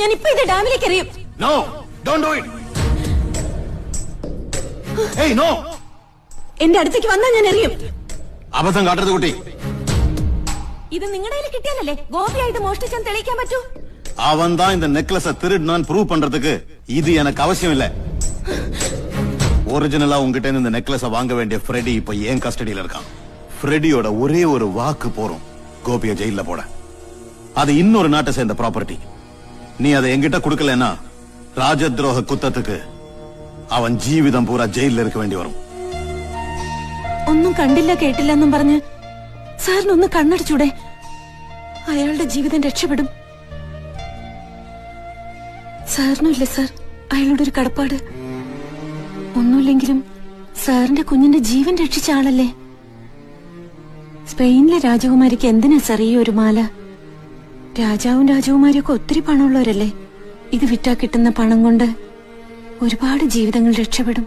ഞാൻ ഇപ്പൊ ഇത് ഡാമിലേക്ക് എറിയും. No, don't do it. Hey, no. എന്റെ അടുത്തേക്ക് വന്നാൽ ഞാൻ എറിയും. അബദ്ധം കാട്ടരുത് കുട്ടി. ഇത് നിങ്ങളുടെ കയ്യിൽ കിട്ടിയാലല്ലേ ഗോപിയായിട്ട് മോഷ്ടിച്ചാൻ തെളിയിക്കാൻ പറ്റൂ. அவன் தான் இந்த நெக்லஸ திருடுனான்னு ப்ரூவ் பண்றதுக்கு இது எனக்கு அவசியம் இல்ல. ஒரிஜினலா உங்ககிட்ட இந்த நெக்லஸ வாங்க வேண்டிய ஃப்ரெடி இப்ப ஏன் கஸ்டடியில இருக்கான். ஃப்ரெடியோட ஒரே ஒரு வாக்கு போறோம் கோபிய ஜெயில போட. அது இன்னொரு நாட்டை சேர்ந்த ப்ராப்பர்ட்டி. நீ அதை என்கிட்ட கொடுக்கலன்னா രാജദ്രോഹ കുറ്റத்துக்கு അവൻ ജീവിതം പൂരാ ജയിലിൽ இருக்க വേണ്ടി വരും. ഒന്നും കണ്ടില്ല കേട്ടില്ല എന്നും പറഞ്ഞ് സാറിനൊന്ന് കണ്ണടിച്ചൂടെ? അയാളുടെ ജീവിതം രക്ഷപ്പെടും. സാറിനുമില്ല സാർ അയാളുടെ ഒരു കടപ്പാട്. ഒന്നുമില്ലെങ്കിലും സാറിന്റെ കുഞ്ഞിന്റെ ജീവൻ രക്ഷിച്ച ആളല്ലേ. സ്പെയിനിലെ രാജകുമാരിക്ക് എന്തിനാ സാർ ഈ ഒരു മാല? രാജാവും രാജകുമാരിയൊക്കെ ഒത്തിരി പണമുള്ളവരല്ലേ. ഇത് വിറ്റാ കിട്ടുന്ന പണം കൊണ്ട് ഒരുപാട് ജീവിതങ്ങൾ രക്ഷപ്പെടും.